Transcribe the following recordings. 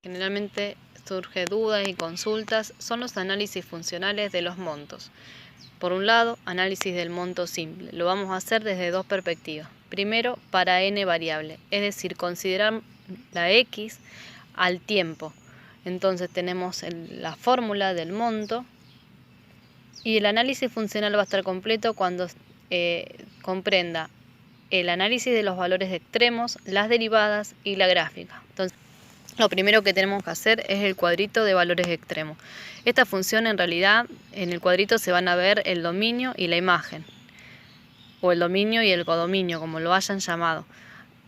Generalmente surge dudas y consultas son los análisis funcionales de los montos. Por un lado, análisis del monto simple. Lo vamos a hacer desde dos perspectivas. Primero, para n variable, es decir, considerar la x al tiempo. Entonces tenemos la fórmula del monto y el análisis funcional va a estar completo cuando comprenda el análisis de los valores extremos, las derivadas y la gráfica. Entonces, lo primero que tenemos que hacer es el cuadrito de valores extremos. Esta función, en realidad, en el cuadrito se van a ver el dominio y la imagen, o el dominio y el codominio, como lo hayan llamado.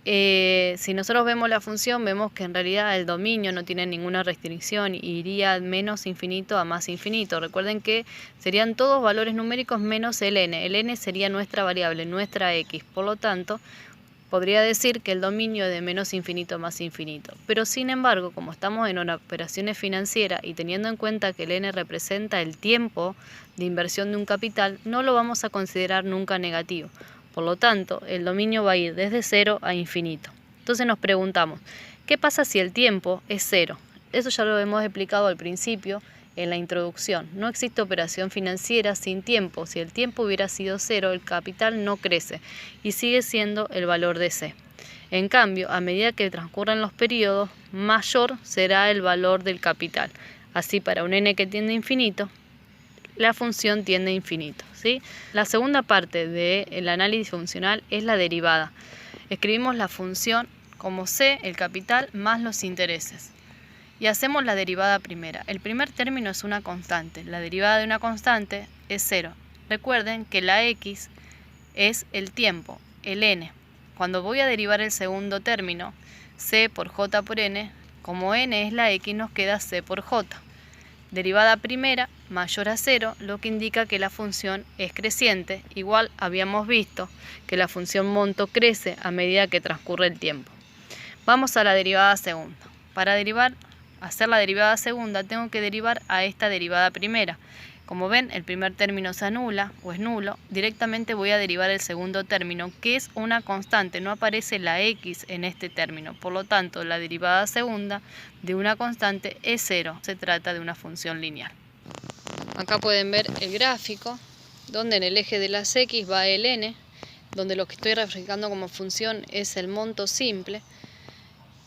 Si nosotros vemos la función, vemos que en realidad el dominio no tiene ninguna restricción y iría menos infinito a más infinito. Recuerden que serían todos valores numéricos menos el n. El n sería nuestra variable, nuestra x. Por lo tanto, podría decir que el dominio es de menos infinito a más infinito. Pero sin embargo, como estamos en una operaciones financieras y teniendo en cuenta que el n representa el tiempo de inversión de un capital, no lo vamos a considerar nunca negativo. Por lo tanto, el dominio va a ir desde 0 a infinito. Entonces nos preguntamos, ¿qué pasa si el tiempo es 0? Eso ya lo hemos explicado al principio en la introducción. No existe operación financiera sin tiempo. Si el tiempo hubiera sido 0, el capital no crece y sigue siendo el valor de C. En cambio, a medida que transcurran los periodos, mayor será el valor del capital. Así, para un n que tiende a infinito, la función tiende a infinito, ¿sí? La segunda parte del análisis funcional es la derivada. Escribimos la función como C, el capital, más los intereses. Y hacemos la derivada primera. El primer término es una constante. La derivada de una constante es 0. Recuerden que la x es el tiempo, el n. Cuando voy a derivar el segundo término, c por j por n, como n es la x, nos queda c por j. Derivada primera mayor a 0, lo que indica que la función es creciente. Igual habíamos visto que la función monto crece a medida que transcurre el tiempo. Vamos a la derivada segunda. Para hacer la derivada segunda, tengo que derivar a esta derivada primera. Como ven, el primer término se anula o es nulo. Directamente voy a derivar el segundo término, que es una constante. No aparece la x en este término. Por lo tanto, la derivada segunda de una constante es 0. Se trata de una función lineal. Acá pueden ver el gráfico, donde en el eje de las x va el n, donde lo que estoy reflejando como función es el monto simple,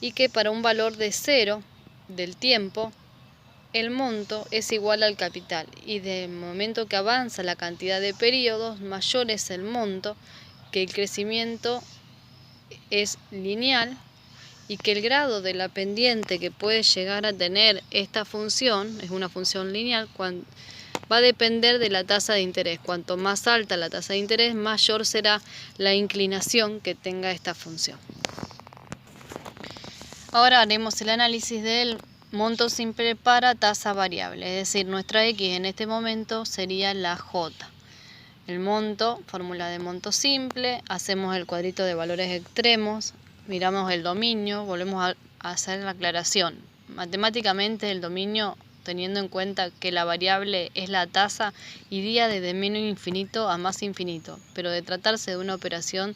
y que para un valor de 0 del tiempo, el monto es igual al capital, y de momento que avanza la cantidad de periodos, mayor es el monto, que el crecimiento es lineal y que el grado de la pendiente que puede llegar a tener esta función, es una función lineal, va a depender de la tasa de interés. Cuanto más alta la tasa de interés, mayor será la inclinación que tenga esta función. Ahora haremos el análisis del monto simple para tasa variable, es decir, nuestra x en este momento sería la j. El monto, fórmula de monto simple, hacemos el cuadrito de valores extremos, miramos el dominio, volvemos a hacer la aclaración. Matemáticamente el dominio, teniendo en cuenta que la variable es la tasa, iría desde menos infinito a más infinito, pero de tratarse de una operación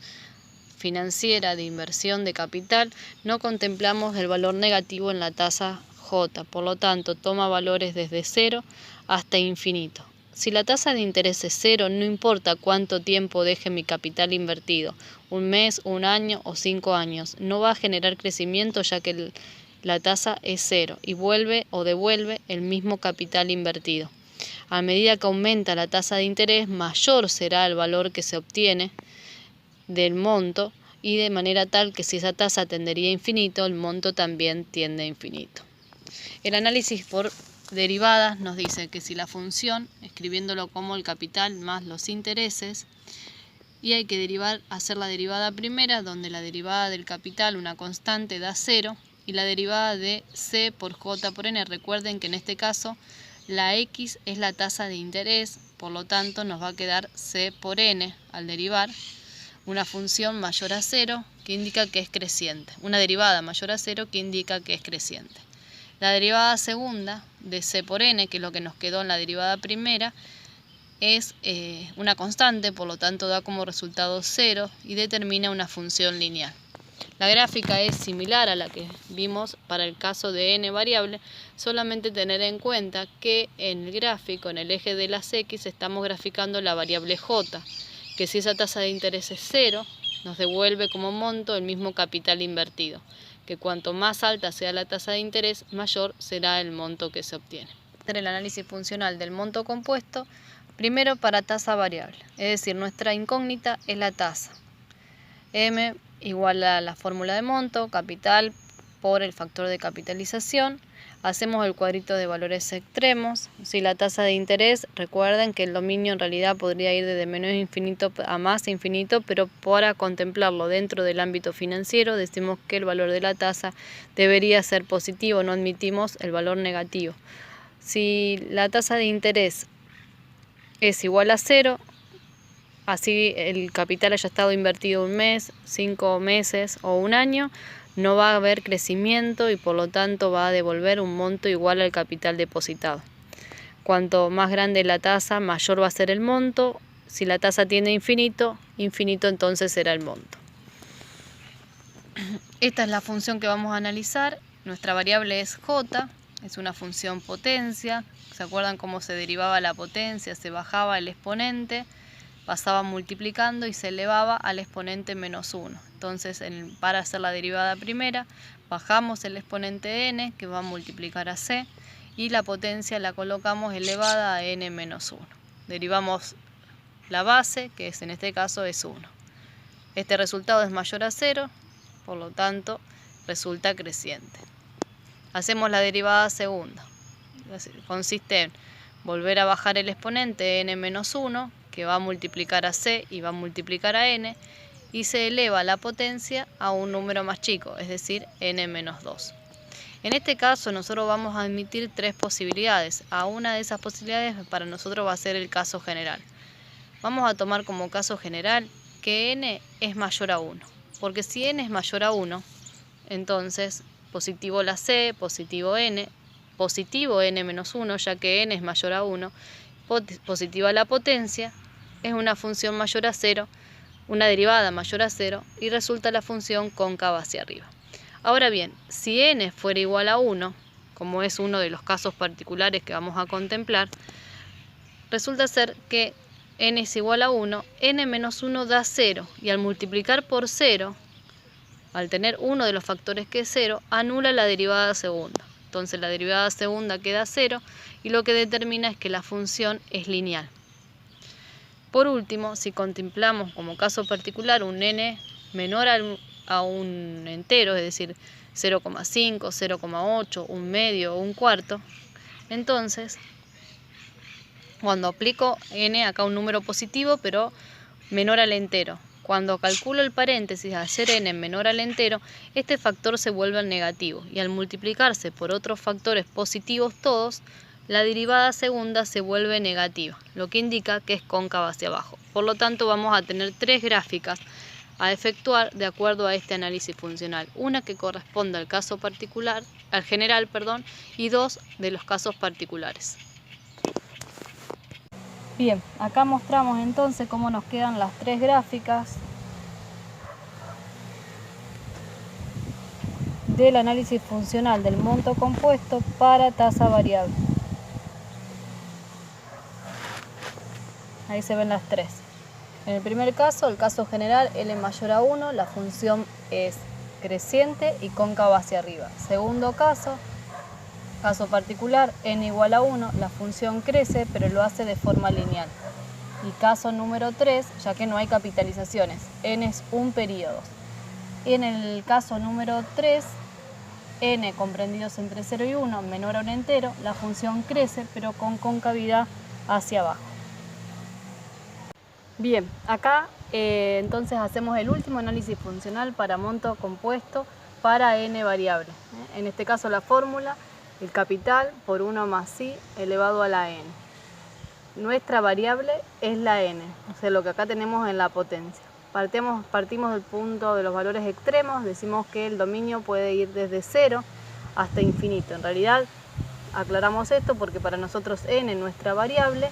financiera de inversión de capital, no contemplamos el valor negativo en la tasa J, por lo tanto toma valores desde 0 hasta infinito. Si la tasa de interés es 0, no importa cuánto tiempo deje mi capital invertido, un mes, un año o 5 años, no va a generar crecimiento ya que la tasa es 0 y vuelve o devuelve el mismo capital invertido. A medida que aumenta la tasa de interés, mayor será el valor que se obtiene del monto, y de manera tal que si esa tasa tendería a infinito, el monto también tiende a infinito. El análisis por derivadas nos dice que si la función, escribiéndolo como el capital más los intereses, y hay que hacer la derivada primera, donde la derivada del capital, una constante, da 0, y la derivada de c por j por n. Recuerden que en este caso la x es la tasa de interés, por lo tanto nos va a quedar c por n al derivar. Una función mayor a 0 que indica que es creciente. Una derivada mayor a 0 que indica que es creciente. La derivada segunda de c por n, que es lo que nos quedó en la derivada primera, es una constante, por lo tanto da como resultado 0 y determina una función lineal. La gráfica es similar a la que vimos para el caso de n variable, solamente tener en cuenta que en el gráfico, en el eje de las x, estamos graficando la variable j, que si esa tasa de interés es 0, nos devuelve como monto el mismo capital invertido, que cuanto más alta sea la tasa de interés, mayor será el monto que se obtiene. El análisis funcional del monto compuesto, primero para tasa variable, es decir, nuestra incógnita es la tasa. M igual a la fórmula de monto, capital por el factor de capitalización. Hacemos el cuadrito de valores extremos. Si la tasa de interés, recuerden que el dominio en realidad podría ir desde menos infinito a más infinito, pero para contemplarlo dentro del ámbito financiero decimos que el valor de la tasa debería ser positivo, no admitimos el valor negativo. Si la tasa de interés es igual a 0, así el capital haya estado invertido un mes, 5 meses o un año, no va a haber crecimiento y por lo tanto va a devolver un monto igual al capital depositado. Cuanto más grande la tasa, mayor va a ser el monto. Si la tasa tiene infinito, infinito entonces será el monto. Esta es la función que vamos a analizar. Nuestra variable es j, es una función potencia. ¿Se acuerdan cómo se derivaba la potencia? Se bajaba el exponente, pasaba multiplicando y se elevaba al exponente menos 1. Entonces, para hacer la derivada primera, bajamos el exponente n, que va a multiplicar a c, y la potencia la colocamos elevada a n menos 1. Derivamos la base, que en este caso es 1. Este resultado es mayor a 0, por lo tanto, resulta creciente. Hacemos la derivada segunda. Consiste en volver a bajar el exponente n menos 1, que va a multiplicar a c y va a multiplicar a n, y se eleva la potencia a un número más chico, es decir, n menos 2. En este caso nosotros vamos a admitir 3 posibilidades. A una de esas posibilidades para nosotros va a ser el caso general. Vamos a tomar como caso general que n es mayor a 1, porque si n es mayor a 1, entonces positivo la c, positivo n menos 1, ya que n es mayor a 1, positiva la potencia, es una función mayor a 0, una derivada mayor a 0, y resulta la función cóncava hacia arriba. Ahora bien, si n fuera igual a 1, como es uno de los casos particulares que vamos a contemplar, resulta ser que n es igual a 1, n menos 1 da 0, y al multiplicar por 0, al tener uno de los factores que es 0, anula la derivada segunda. Entonces la derivada segunda queda 0 y lo que determina es que la función es lineal. Por último, si contemplamos como caso particular un n menor a un entero, es decir, 0,5, 0,8, un medio o un cuarto, entonces cuando aplico n, acá un número positivo pero menor al entero, cuando calculo el paréntesis al ser n menor al entero, este factor se vuelve al negativo y al multiplicarse por otros factores positivos todos, la derivada segunda se vuelve negativa, lo que indica que es cóncava hacia abajo. Por lo tanto, vamos a tener 3 gráficas a efectuar de acuerdo a este análisis funcional. Una que corresponde al caso particular, al general, y 2 de los casos particulares. Bien, acá mostramos entonces cómo nos quedan las 3 gráficas del análisis funcional del monto compuesto para tasa variable. Ahí se ven las 3. En el primer caso, el caso general, L mayor a 1, la función es creciente y cóncava hacia arriba. Segundo caso particular, n igual a 1, la función crece pero lo hace de forma lineal. Y caso número 3, ya que no hay capitalizaciones, n es un periodo. Y en el caso número 3, n comprendidos entre 0 y 1 menor a un entero, la función crece pero con concavidad hacia abajo. Bien, acá entonces hacemos el último análisis funcional para monto compuesto para n variable. En este caso la fórmula, el capital por 1 más i elevado a la n. Nuestra variable es la n, o sea, lo que acá tenemos en la potencia. Partimos del punto de los valores extremos, decimos que el dominio puede ir desde 0 hasta infinito. En realidad, aclaramos esto porque para nosotros n, nuestra variable,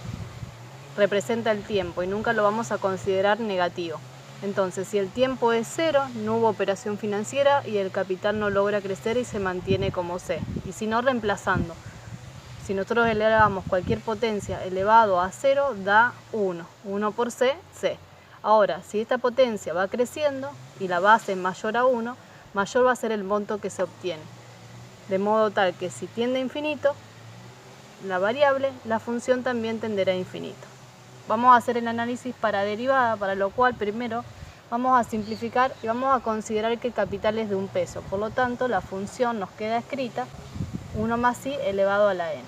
representa el tiempo y nunca lo vamos a considerar negativo. Entonces, si el tiempo es 0, no hubo operación financiera y el capital no logra crecer y se mantiene como C. Y si no, reemplazando. Si nosotros elevamos cualquier potencia elevado a 0, da 1. 1 por C, C. Ahora, si esta potencia va creciendo y la base es mayor a 1, mayor va a ser el monto que se obtiene. De modo tal que si tiende a infinito, la variable, la función también tenderá a infinito. Vamos a hacer el análisis para derivada, para lo cual primero vamos a simplificar y vamos a considerar que el capital es de 1 peso. Por lo tanto, la función nos queda escrita 1 más i elevado a la n.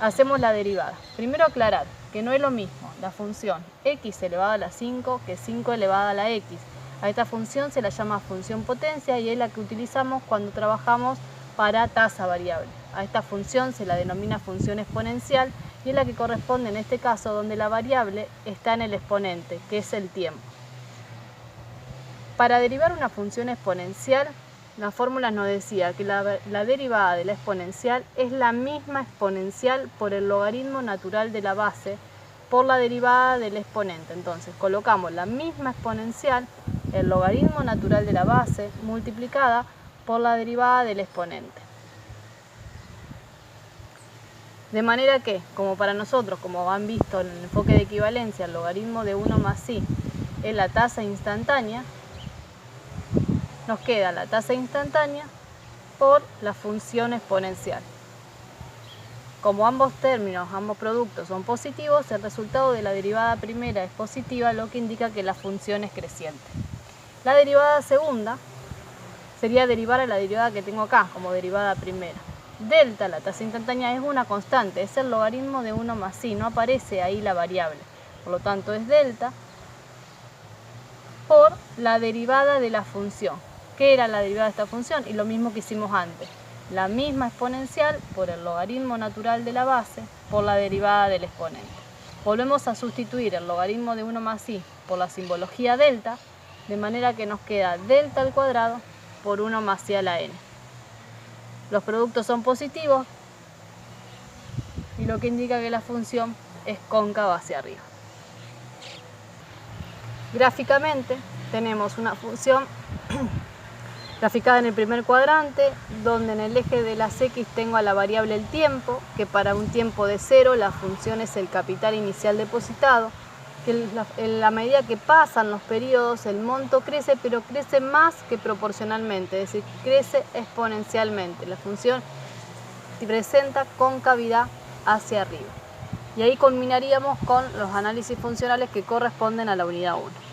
Hacemos la derivada. Primero aclarar que no es lo mismo la función x elevado a la 5 que 5 elevado a la x. A esta función se la llama función potencia y es la que utilizamos cuando trabajamos para tasa variable. A esta función se la denomina función exponencial y es la que corresponde en este caso donde la variable está en el exponente, que es el tiempo. Para derivar una función exponencial, la fórmula nos decía que la derivada de la exponencial es la misma exponencial por el logaritmo natural de la base por la derivada del exponente. Entonces colocamos la misma exponencial, el logaritmo natural de la base, multiplicada por la derivada del exponente. De manera que, como para nosotros, como han visto en el enfoque de equivalencia, el logaritmo de 1 más i es la tasa instantánea, nos queda la tasa instantánea por la función exponencial. Como ambos términos, ambos productos son positivos, el resultado de la derivada primera es positiva, lo que indica que la función es creciente. La derivada segunda sería derivar a la derivada que tengo acá, como derivada primera. Delta, la tasa instantánea, es una constante, es el logaritmo de 1 más i, no aparece ahí la variable. Por lo tanto, es delta por la derivada de la función. ¿Qué era la derivada de esta función? Y lo mismo que hicimos antes. La misma exponencial por el logaritmo natural de la base por la derivada del exponente. Volvemos a sustituir el logaritmo de 1 más i por la simbología delta, de manera que nos queda delta al cuadrado por 1 más i a la n. Los productos son positivos y lo que indica que la función es cóncava hacia arriba. Gráficamente tenemos una función graficada en el primer cuadrante, donde en el eje de las x tengo a la variable el tiempo, que para un tiempo de 0 la función es el capital inicial depositado, que en la medida que pasan los periodos el monto crece, pero crece más que proporcionalmente, es decir, crece exponencialmente. La función presenta concavidad hacia arriba. Y ahí culminaríamos con los análisis funcionales que corresponden a la unidad 1.